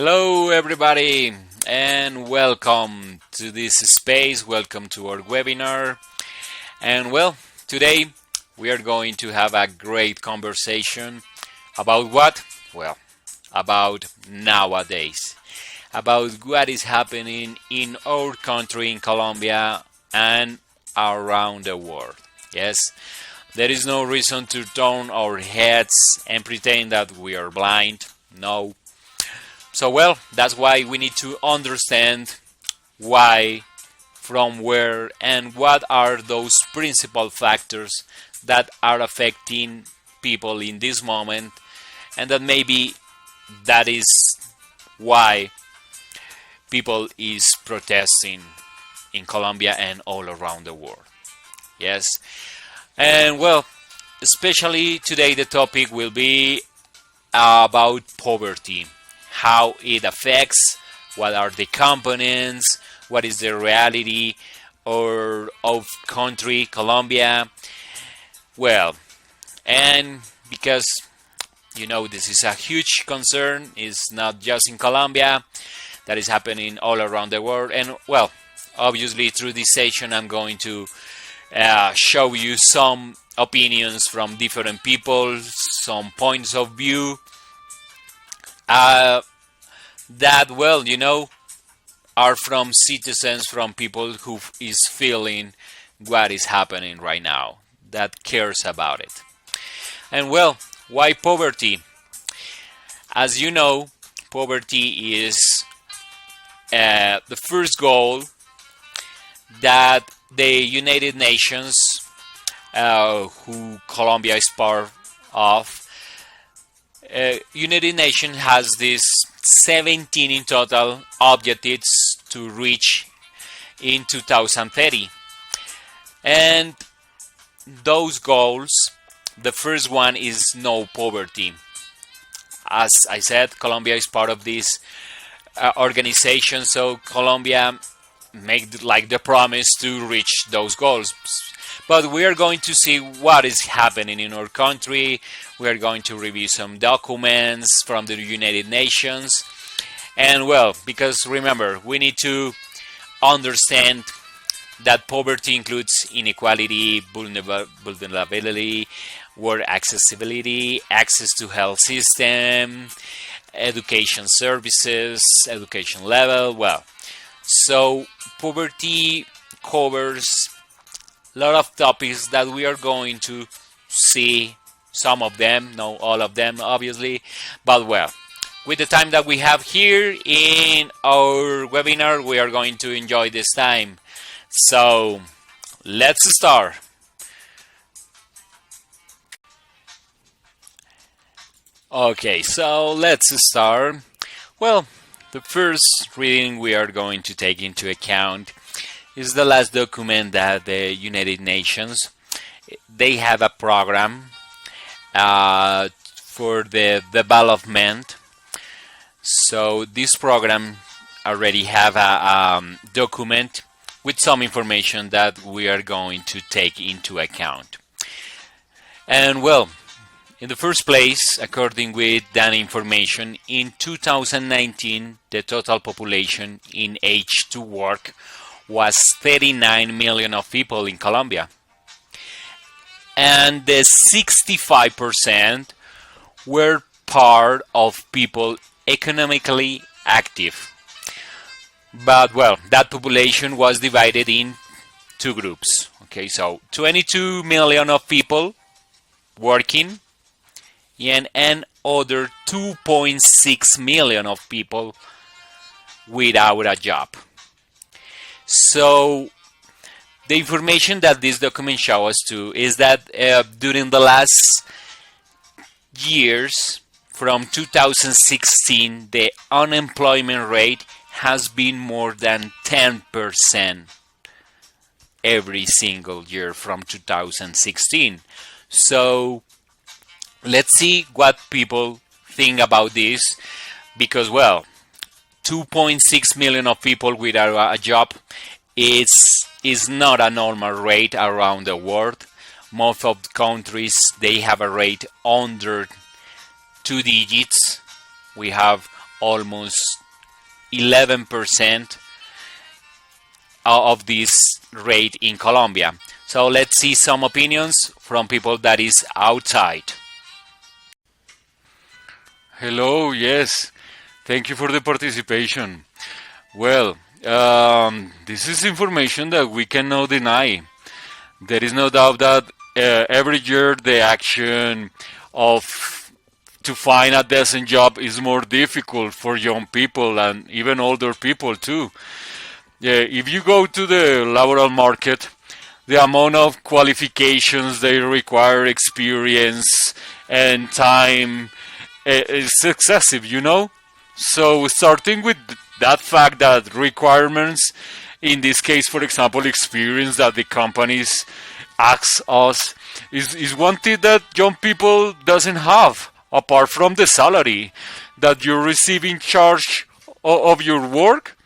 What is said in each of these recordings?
Hello, everybody, and welcome to this space. Welcome to our webinar. And today we are going to have a great conversation about what? Well, about nowadays, about what is happening in our country, in Colombia, and around the world. Yes, there is no reason to turn our heads and pretend that we are blind. No. So, that's why we need to understand why, from where, and what are those principal factors that are affecting people in this moment, and that maybe that is why people is protesting in Colombia and all around the world. Yes, and especially today the topic will be about poverty, how it affects, what are the components, what is the reality of country Colombia. And because this is a huge concern, it's not just in Colombia, that is happening all around the world. And obviously through this session I'm going to show you some opinions from different people, some points of view that are from citizens, from people who is feeling what is happening right now, that cares about it. And why poverty? As you know, poverty is the first goal that the United Nations, who Colombia is part of, United Nations has this 17 in total objectives to reach in 2030. And those goals, the first one is no poverty. As I said, Colombia is part of this organization, so Colombia made like the promise to reach those goals. But we are going to see what is happening in our country. We are going to review some documents from the United Nations. And because remember, we need to understand that poverty includes inequality, vulnerability, work accessibility, access to health system, education services, education level. So poverty covers a lot of topics that we are going to see, some of them, not all of them obviously, but with the time that we have here in our webinar, we are going to enjoy this time. So let's start. Okay, so let's start. The first reading we are going to take into account is the last document that the United Nations, they have a program for the development. So this program already have a document with some information that we are going to take into account. And in the first place, according with that information, in 2019, the total population in age to work was 39 million of people in Colombia. And the 65% were part of people economically active. But that population was divided in two groups. Okay, so 22 million of people working and other 2.6 million of people without a job. So the information that this document shows us to is that during the last years, from 2016, the unemployment rate has been more than 10% every single year from 2016. So let's see what people think about this, because 2.6 million of people without a job is not a normal rate around the world. Most of the countries, they have a rate under 2 digits. We have almost 11% of this rate in Colombia. So let's see some opinions from people that is outside. Hello, yes. Thank you for the participation. Well, this is information that we cannot deny. There is no doubt that every year the action of to find a decent job is more difficult for young people and even older people too. Yeah, if you go to the laboral market, the amount of qualifications they require, experience, and time is excessive, you know? So, starting with that fact that requirements, in this case, for example, experience that the companies ask us, is one thing that young people doesn't have, apart from the salary that you receive in charge of your work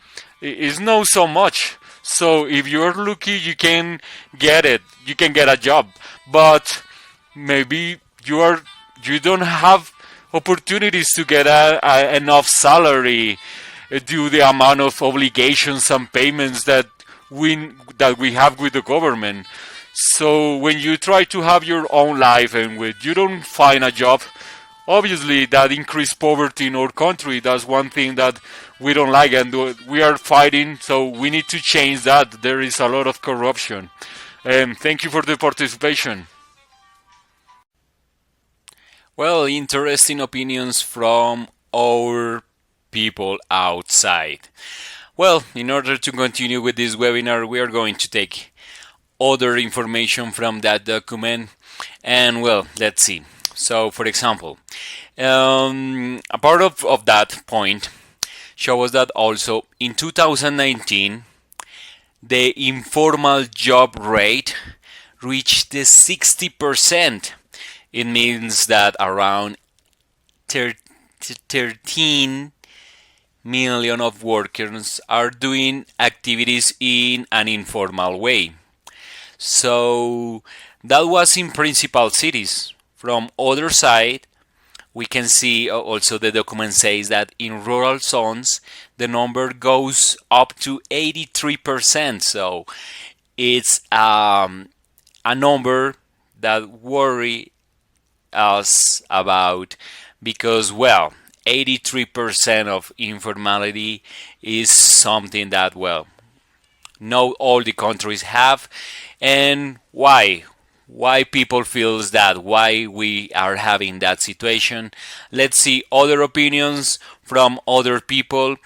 is not so much. So if you're lucky, you can get it. You can get a job, but maybe you don't have opportunities to get enough salary due the amount of obligations and payments that we have with the government. So when you try to have your own life and when you don't find a job, obviously that increased poverty in our country. That's one thing that we don't like, and we are fighting. So we need to change that. There is a lot of corruption. Thank you for the participation. Well, interesting opinions from our people outside. Well, in order to continue with this webinar, we are going to take other information from that document. And well, let's see. So, for example, a part of that point shows us that also in 2019, the informal job rate reached the 60%. It means that around 13 million of workers are doing activities in an informal way. So that was in principal cities. From other side, we can see also the document says that in rural zones the number goes up to 83%. So it's a number that worry us about because well 83% of informality is something that well not all the countries have. And why people feels that, why we are having that situation. Let's see other opinions from other people,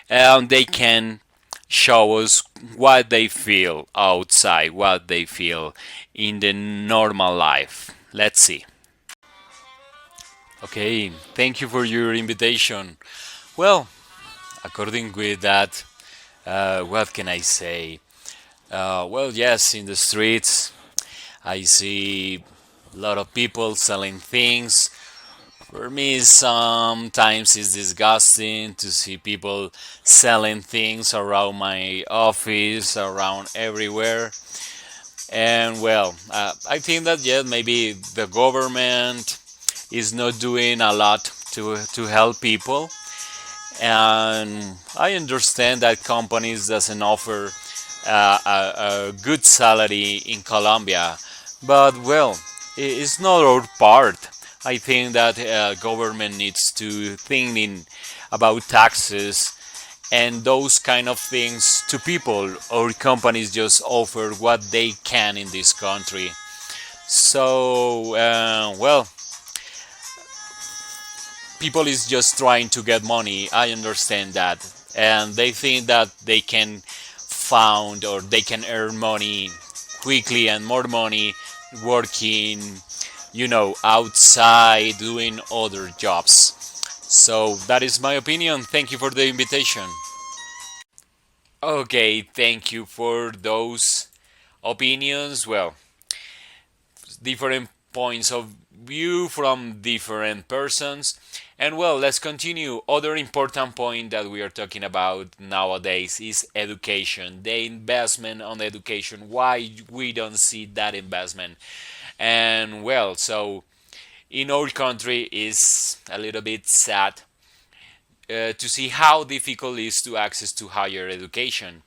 and they can show us what they feel outside, what they feel in the normal life. Let's see. Okay, thank you for your invitation. Well, according with that, what can I say? Well, yes, in the streets, I see a lot of people selling things. For me, sometimes it's disgusting to see people selling things around my office, around everywhere. And well, I think that yeah, maybe the government is not doing a lot to help people. And I understand that companies doesn't offer a good salary in Colombia, but well, it's not our part. I think that government needs to think about taxes and those kind of things to people, or companies just offer what they can in this country. So well, people is just trying to get money. I understand that, and they think that they can found or they can earn money quickly and more money working, outside doing other jobs. So that is my opinion. Thank you for the invitation. Okay, thank you for those opinions. Well, different points of view from different persons. And well, let's continue. Other important point that we are talking about nowadays is education. The investment on education. Why we don't see that investment? And well, so in our country is a little bit sad. to see how difficult it is to access to higher education.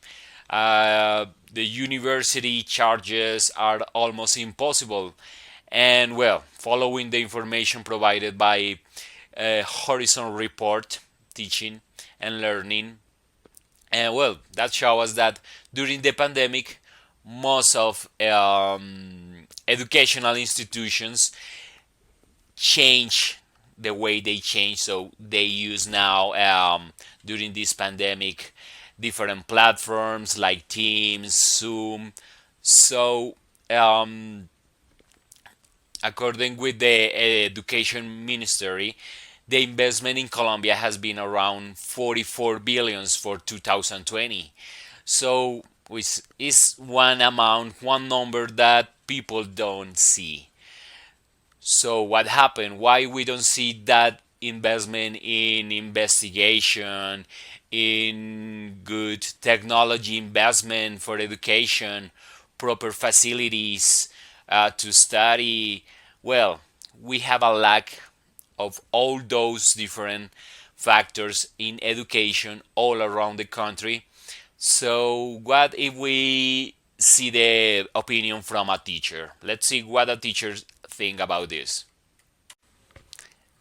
The university charges are almost impossible, and well, following the information provided by Horizon Report, teaching and learning, and well, that shows us that during the pandemic, most of educational institutions change the way they change. So they use now during this pandemic different platforms like Teams, Zoom. So um, according with the education ministry, the investment in Colombia has been around 44 billions for 2020. So which is one amount, one number that people don't see. So what happened? Why we don't see that investment in investigation, in good technology investment for education, proper facilities to study? Well, we have a lack of all those different factors in education all around the country. So, what if we see the opinion from a teacher? Let's see what a teacher think about this.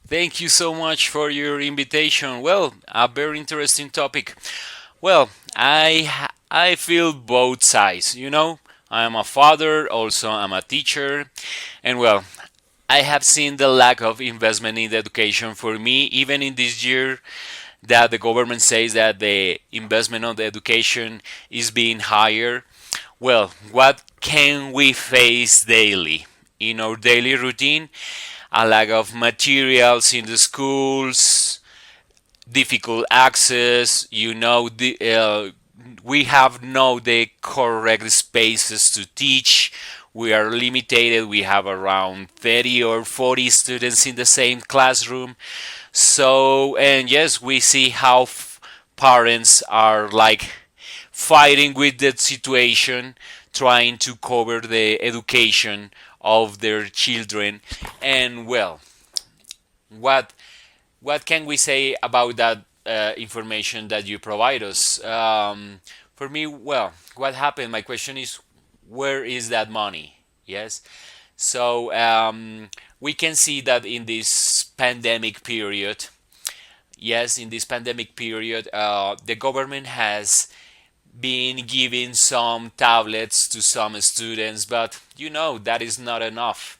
Thank you so much for your invitation. Well, a very interesting topic. Well, I feel both sides. I am a father, also I'm a teacher, and well, I have seen the lack of investment in education for me, even in this year that the government says that the investment on the education is being higher. Well, what can we face daily in our daily routine? A lack of materials in the schools, difficult access. We have no the correct spaces to teach. We are limited. We have around 30 or 40 students in the same classroom. So, and yes, we see how parents are like fighting with that situation, trying to cover the education of their children. And well, what what can we say about that information that you provide us? For me, well, what happened? My question is, where is that money? Yes. So we can see that in this pandemic period, yes, in this pandemic period, the government has been giving some tablets to some students, but that is not enough.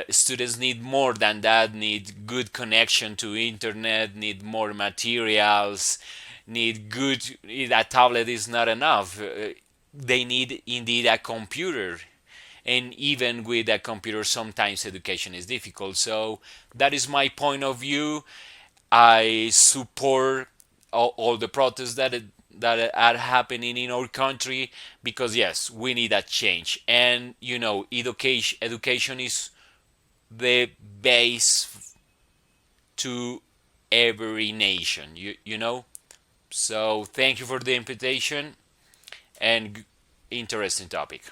Students need more than that, need good connection to internet, need more materials, need good. A tablet is not enough. They need indeed a computer, and even with a computer sometimes education is difficult. So that is my point of view. I support all the protests that are happening in our country, because yes, we need a change. And education is the base to every nation. So thank you for the invitation, and interesting topic.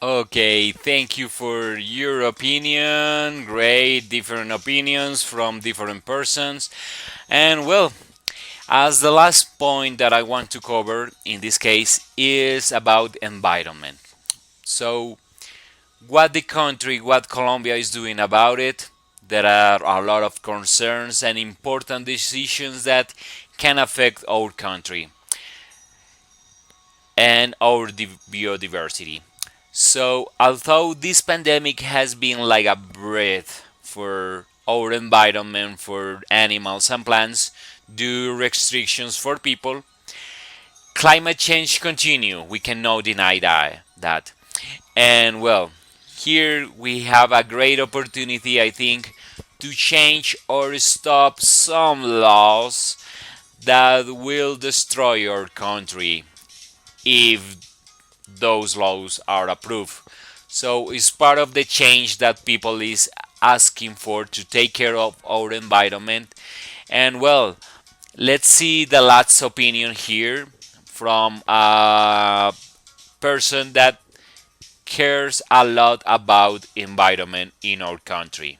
Okay, thank you for your opinion. Great, different opinions from different persons. And well, as the last point that I want to cover in this case is about environment. So, what the country, what Colombia is doing about it? There are a lot of concerns and important decisions that can affect our country and our biodiversity. So, although this pandemic has been like a breath for our environment, for animals and plants, due restrictions for people, climate change continue. We cannot deny that. And well, here we have a great opportunity, I think, to change or stop some laws that will destroy our country if those laws are approved. So it's part of the change that people is asking for to take care of our environment. And well, let's see the last opinion here from a person that cares a lot about environment in our country.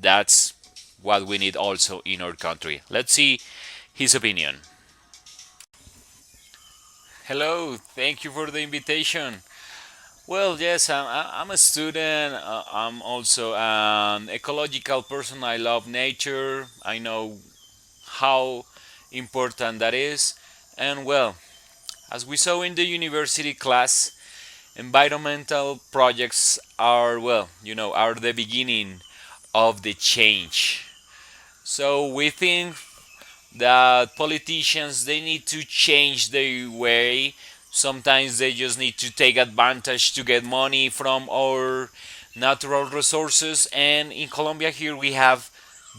That's what we need also in our country. Let's see his opinion. Hello, thank you for the invitation. Well, yes, I'm a student. I'm also an ecological person. I love nature. I know how important that is. And well, as we saw in the university class, environmental projects are, well, are the beginning of the change. So we think that politicians, they need to change their way. Sometimes they just need to take advantage to get money from our natural resources. And in Colombia here we have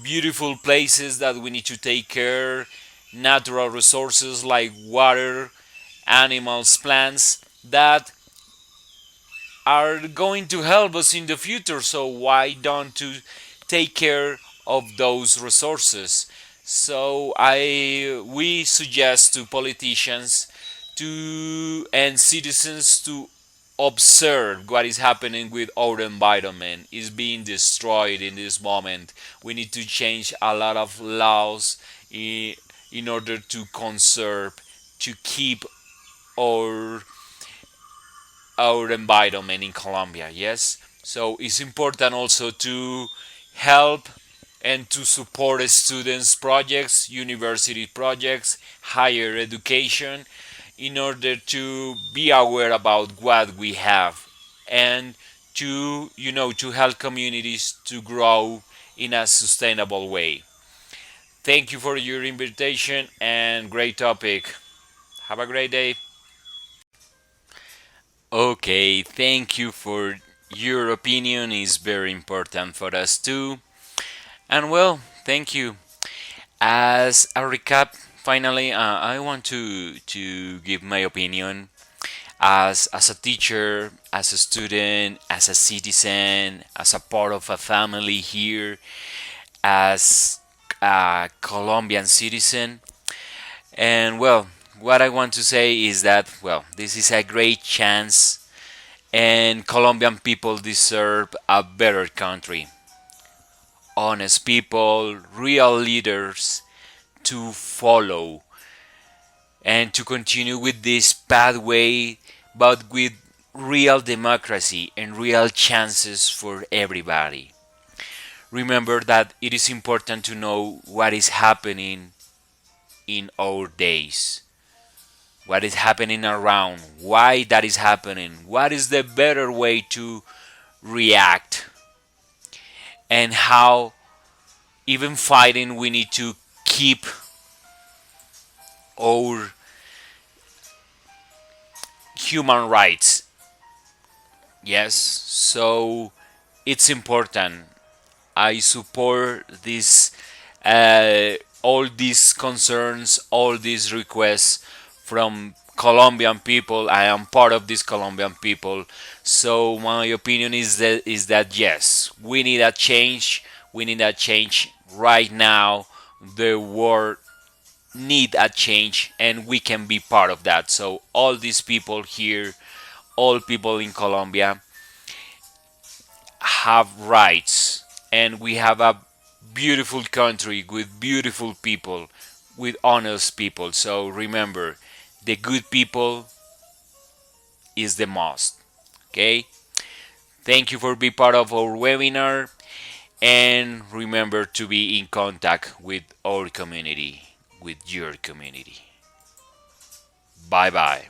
beautiful places that we need to take care, natural resources like water, animals, plants that are going to help us in the future. So why don't to take care of those resources? So I we suggest to politicians to and citizens to observe what is happening with our environment is being destroyed in this moment. We need to change a lot of laws in order to conserve, to keep our environment in Colombia. Yes, so it's important also to help and to support students projects, university projects, higher education, in order to be aware about what we have and to to help communities to grow in a sustainable way. Thank you for your invitation and great topic. Have a great day. Okay, thank you for your opinion. Is very important for us too. And well, thank you. As a recap, finally, I want to give my opinion as a teacher, as a student, as a citizen, as a part of a family here, as a Colombian citizen. And well, what I want to say is that, well, this is a great chance, and Colombian people deserve a better country. Honest people, real leaders to follow and to continue with this pathway, but with real democracy and real chances for everybody. Remember that it is important to know what is happening in our days, what is happening around, why that is happening, what is the better way to react, and how, even fighting, we need to keep our human rights. Yes, so it's important. I support this, all these concerns, all these requests from Colombian people. I am part of this Colombian people. So my opinion is that yes, we need a change. We need a change right now. The world need a change, and we can be part of that. So all these people here, all people in Colombia, have rights, and we have a beautiful country with beautiful people, with honest people. So remember, the good people is the most. Okay? Thank you for being part of our webinar, and remember to be in contact with our community, with your community. Bye bye.